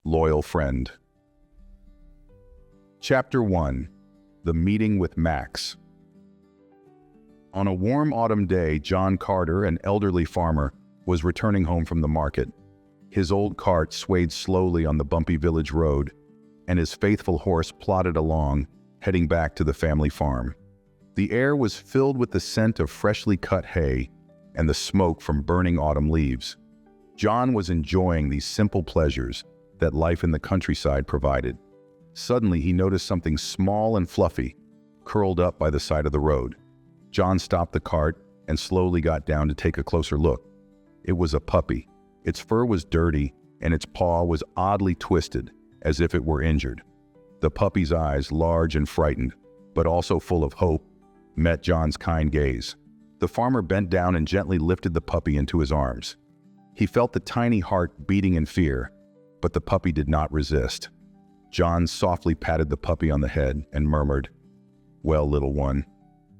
loyal friend. Chapter 1. The Meeting with Max. On a warm autumn day, John Carter, an elderly farmer, was returning home from the market. His old cart swayed slowly on the bumpy village road, and his faithful horse plodded along, heading back to the family farm. The air was filled with the scent of freshly cut hay and the smoke from burning autumn leaves. John was enjoying these simple pleasures that life in the countryside provided. Suddenly, he noticed something small and fluffy, curled up by the side of the road. John stopped the cart and slowly got down to take a closer look. It was a puppy. Its fur was dirty, and its paw was oddly twisted, as if it were injured. The puppy's eyes, large and frightened, but also full of hope, met John's kind gaze. The farmer bent down and gently lifted the puppy into his arms. He felt the tiny heart beating in fear, but the puppy did not resist. John softly patted the puppy on the head and murmured, "Well, little one,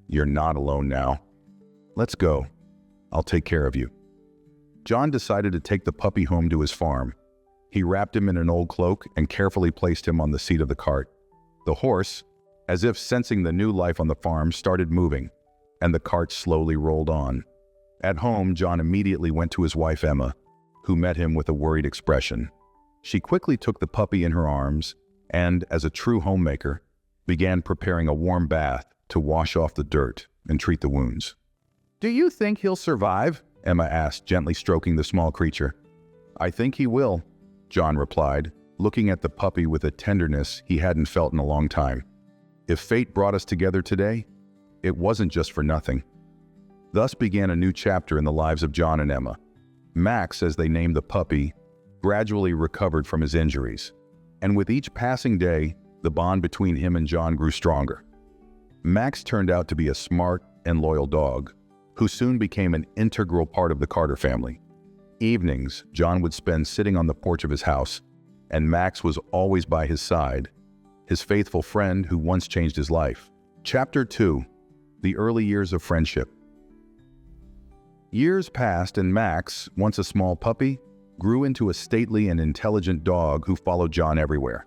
you're not alone now. Let's go. I'll take care of you." John decided to take the puppy home to his farm. He wrapped him in an old cloak and carefully placed him on the seat of the cart. The horse, as if sensing the new life on the farm, started moving, and the cart slowly rolled on. At home, John immediately went to his wife Emma, who met him with a worried expression. She quickly took the puppy in her arms and, as a true homemaker, began preparing a warm bath to wash off the dirt and treat the wounds. "Do you think he'll survive?" Emma asked, gently stroking the small creature. "I think he will," John replied, looking at the puppy with a tenderness he hadn't felt in a long time. If fate brought us together today, it wasn't just for nothing. Thus began a new chapter in the lives of John and Emma. Max, as they named the puppy, gradually recovered from his injuries, and with each passing day, the bond between him and John grew stronger. Max turned out to be a smart and loyal dog, who soon became an integral part of the Carter family. Evenings, John would spend sitting on the porch of his house, and Max was always by his side, his faithful friend who once changed his life. Chapter 2. The Early Years of Friendship. Years passed, and Max, once a small puppy, grew into a stately and intelligent dog who followed John everywhere.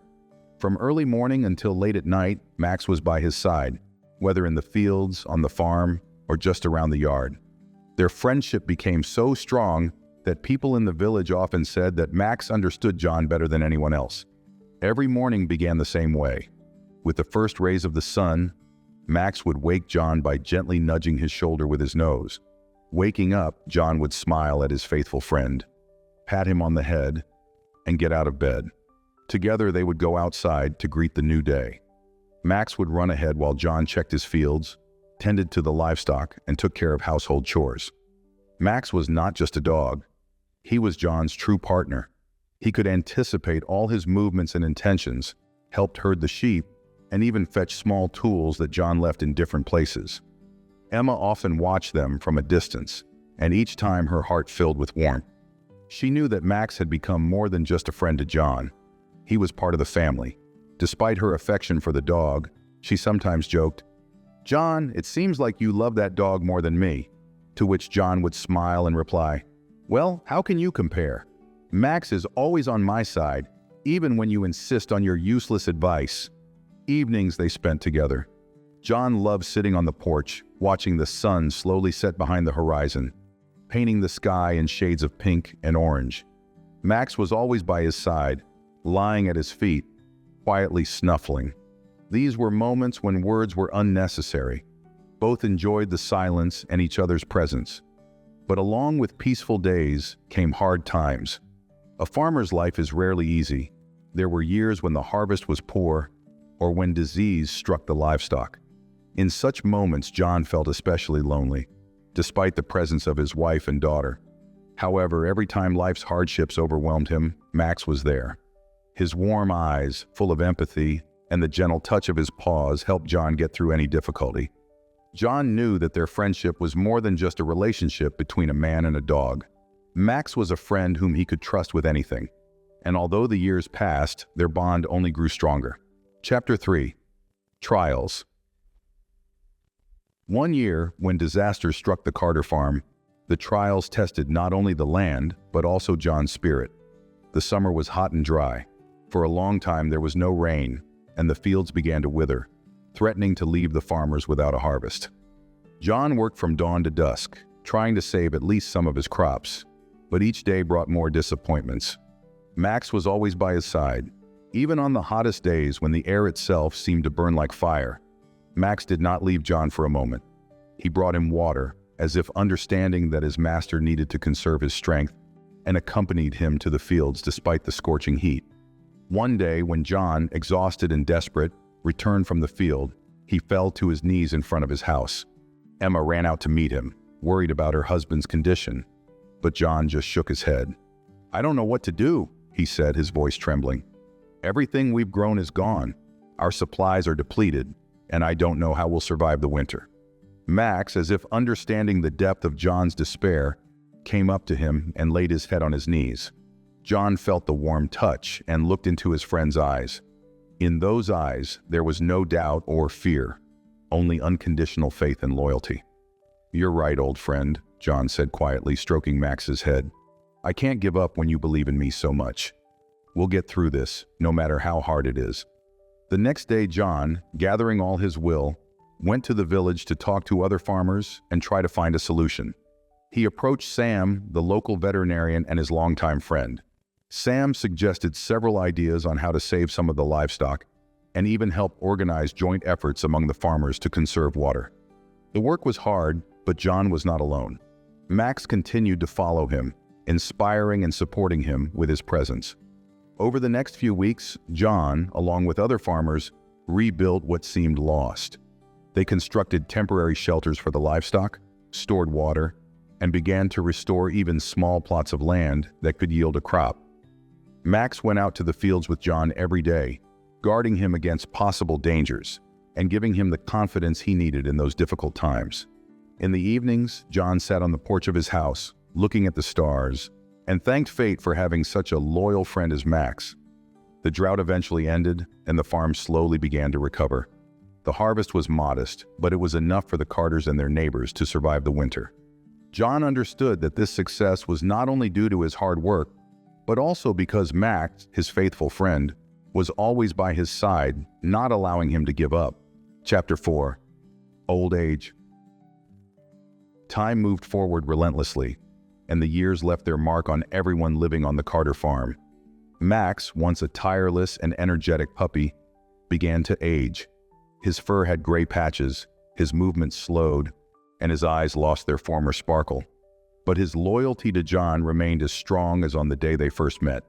From early morning until late at night, Max was by his side, whether in the fields, on the farm, or just around the yard. Their friendship became so strong that people in the village often said that Max understood John better than anyone else. Every morning began the same way. With the first rays of the sun, Max would wake John by gently nudging his shoulder with his nose. Waking up, John would smile at his faithful friend, pat him on the head, and get out of bed. Together they would go outside to greet the new day. Max would run ahead while John checked his fields, tended to the livestock, and took care of household chores. Max was not just a dog. He was John's true partner. He could anticipate all his movements and intentions, helped herd the sheep, and even fetch small tools that John left in different places. Emma often watched them from a distance, and each time her heart filled with warmth. She knew that Max had become more than just a friend to John. He was part of the family. Despite her affection for the dog, she sometimes joked, "John, it seems like you love that dog more than me," to which John would smile and reply, "Well, how can you compare? Max is always on my side, even when you insist on your useless advice." Evenings they spent together. John loved sitting on the porch, watching the sun slowly set behind the horizon, painting the sky in shades of pink and orange. Max was always by his side, lying at his feet, quietly snuffling. These were moments when words were unnecessary. Both enjoyed the silence and each other's presence. But along with peaceful days came hard times. A farmer's life is rarely easy. There were years when the harvest was poor, or when disease struck the livestock. In such moments, John felt especially lonely, despite the presence of his wife and daughter. However, every time life's hardships overwhelmed him, Max was there. His warm eyes, full of empathy, and the gentle touch of his paws helped John get through any difficulty. John knew that their friendship was more than just a relationship between a man and a dog. Max was a friend whom he could trust with anything, and although the years passed, their bond only grew stronger. Chapter 3. Trials. One year, when disaster struck the Carter farm, the trials tested not only the land, but also John's spirit. The summer was hot and dry. For a long time there was no rain, and the fields began to wither, threatening to leave the farmers without a harvest. John worked from dawn to dusk, trying to save at least some of his crops, but each day brought more disappointments. Max was always by his side. Even on the hottest days when the air itself seemed to burn like fire, Max did not leave John for a moment. He brought him water, as if understanding that his master needed to conserve his strength, and accompanied him to the fields despite the scorching heat. One day, when John, exhausted and desperate, returned from the field, he fell to his knees in front of his house. Emma ran out to meet him, worried about her husband's condition, but John just shook his head. "I don't know what to do," he said, his voice trembling. "Everything we've grown is gone. Our supplies are depleted, and I don't know how we'll survive the winter." Max, as if understanding the depth of John's despair, came up to him and laid his head on his knees. John felt the warm touch and looked into his friend's eyes. In those eyes, there was no doubt or fear, only unconditional faith and loyalty. "You're right, old friend," John said quietly, stroking Max's head. "I can't give up when you believe in me so much. We'll get through this, no matter how hard it is." The next day, John, gathering all his will, went to the village to talk to other farmers and try to find a solution. He approached Sam, the local veterinarian and his longtime friend. Sam suggested several ideas on how to save some of the livestock, and even help organize joint efforts among the farmers to conserve water. The work was hard, but John was not alone. Max continued to follow him, inspiring and supporting him with his presence. Over the next few weeks, John, along with other farmers, rebuilt what seemed lost. They constructed temporary shelters for the livestock, stored water, and began to restore even small plots of land that could yield a crop. Max went out to the fields with John every day, guarding him against possible dangers and giving him the confidence he needed in those difficult times. In the evenings, John sat on the porch of his house, looking at the stars, and thanked fate for having such a loyal friend as Max. The drought eventually ended, and the farm slowly began to recover. The harvest was modest, but it was enough for the Carters and their neighbors to survive the winter. John understood that this success was not only due to his hard work, but also because Max, his faithful friend, was always by his side, not allowing him to give up. Chapter 4. Old Age. Time moved forward relentlessly, and the years left their mark on everyone living on the Carter farm. Max, once a tireless and energetic puppy, began to age. His fur had gray patches, his movements slowed, and his eyes lost their former sparkle. But his loyalty to John remained as strong as on the day they first met.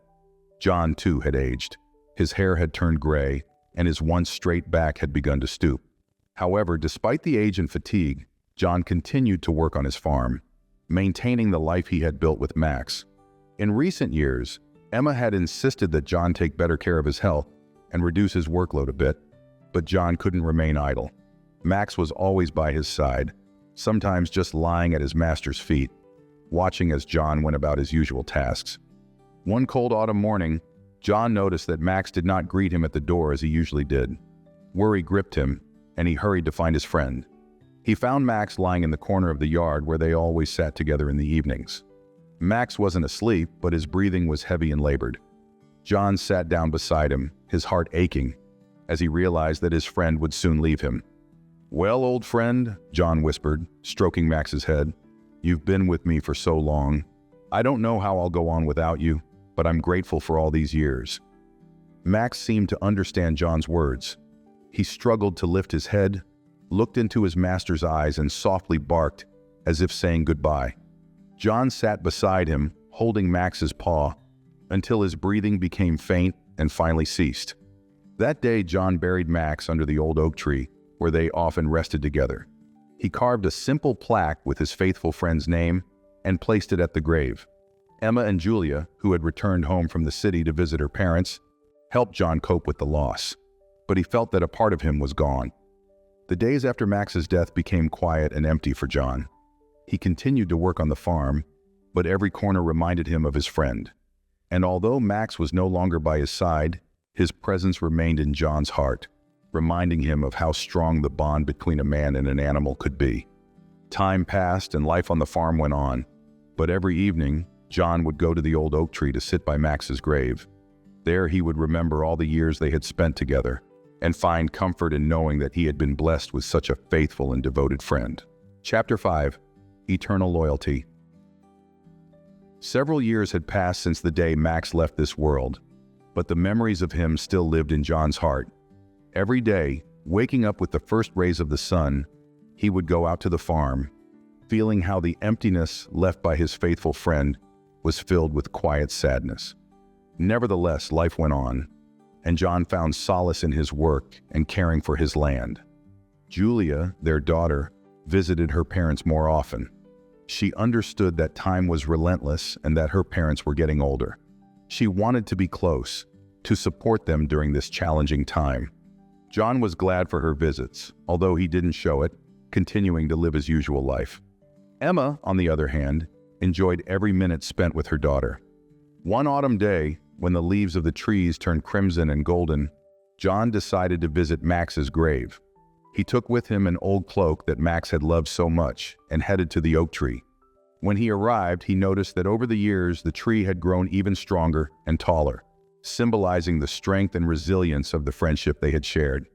John, too, had aged. His hair had turned gray, and his once straight back had begun to stoop. However, despite the age and fatigue, John continued to work on his farm, maintaining the life he had built with Max. In recent years, Emma had insisted that John take better care of his health and reduce his workload a bit, but John couldn't remain idle. Max was always by his side, sometimes just lying at his master's feet, watching as John went about his usual tasks. One cold autumn morning, John noticed that Max did not greet him at the door as he usually did. Worry gripped him, and he hurried to find his friend. He found Max lying in the corner of the yard where they always sat together in the evenings. Max wasn't asleep, but his breathing was heavy and labored. John sat down beside him, his heart aching, as he realized that his friend would soon leave him. "Well, old friend," John whispered, stroking Max's head, "you've been with me for so long. I don't know how I'll go on without you, but I'm grateful for all these years." Max seemed to understand John's words. He struggled to lift his head, looked into his master's eyes, and softly barked, as if saying goodbye. John sat beside him, holding Max's paw, until his breathing became faint and finally ceased. That day, John buried Max under the old oak tree, where they often rested together. He carved a simple plaque with his faithful friend's name and placed it at the grave. Emma and Julia, who had returned home from the city to visit her parents, helped John cope with the loss, but he felt that a part of him was gone. The days after Max's death became quiet and empty for John. He continued to work on the farm, but every corner reminded him of his friend. And although Max was no longer by his side, his presence remained in John's heart, reminding him of how strong the bond between a man and an animal could be. Time passed and life on the farm went on, but every evening, John would go to the old oak tree to sit by Max's grave. There he would remember all the years they had spent together and find comfort in knowing that he had been blessed with such a faithful and devoted friend. Chapter 5. Eternal Loyalty. Several years had passed since the day Max left this world, but the memories of him still lived in John's heart. Every day, waking up with the first rays of the sun, he would go out to the farm, feeling how the emptiness left by his faithful friend was filled with quiet sadness. Nevertheless, life went on, and John found solace in his work and caring for his land. Julia, their daughter, visited her parents more often. She understood that time was relentless and that her parents were getting older. She wanted to be close, to support them during this challenging time. John was glad for her visits, although he didn't show it, continuing to live his usual life. Emma, on the other hand, enjoyed every minute spent with her daughter. One autumn day, when the leaves of the trees turned crimson and golden, John decided to visit Max's grave. He took with him an old cloak that Max had loved so much and headed to the oak tree. When he arrived, he noticed that over the years the tree had grown even stronger and taller, symbolizing the strength and resilience of the friendship they had shared.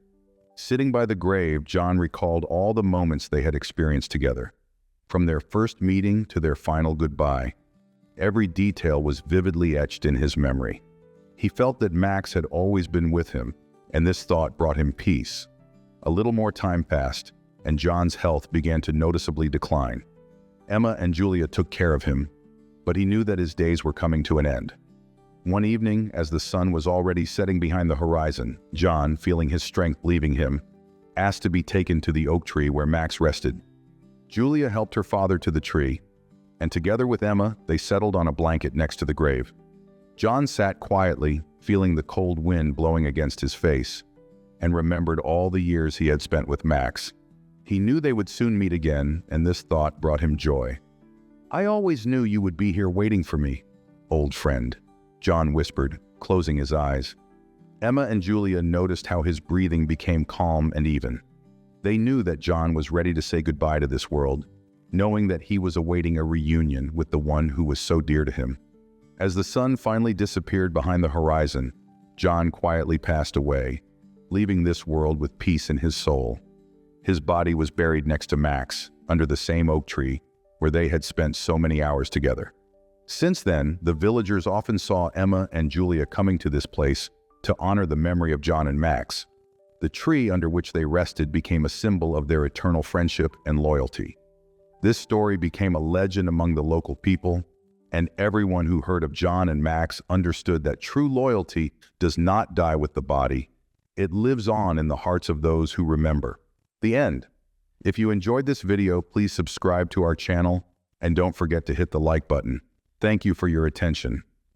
Sitting by the grave, John recalled all the moments they had experienced together. From their first meeting to their final goodbye, every detail was vividly etched in his memory. He felt that Max had always been with him, and this thought brought him peace. A little more time passed, and John's health began to noticeably decline. Emma and Julia took care of him, but he knew that his days were coming to an end. One evening, as the sun was already setting behind the horizon, John, feeling his strength leaving him, asked to be taken to the oak tree where Max rested. Julia helped her father to the tree, and together with Emma, they settled on a blanket next to the grave. John sat quietly, feeling the cold wind blowing against his face, and remembered all the years he had spent with Max. He knew they would soon meet again, and this thought brought him joy. "I always knew you would be here waiting for me, old friend," John whispered, closing his eyes. Emma and Julia noticed how his breathing became calm and even. They knew that John was ready to say goodbye to this world, knowing that he was awaiting a reunion with the one who was so dear to him. As the sun finally disappeared behind the horizon, John quietly passed away, leaving this world with peace in his soul. His body was buried next to Max, under the same oak tree, where they had spent so many hours together. Since then, the villagers often saw Emma and Julia coming to this place to honor the memory of John and Max. The tree under which they rested became a symbol of their eternal friendship and loyalty. This story became a legend among the local people, and everyone who heard of John and Max understood that true loyalty does not die with the body. It lives on in the hearts of those who remember. The end. If you enjoyed this video, please subscribe to our channel and don't forget to hit the like button. Thank you for your attention.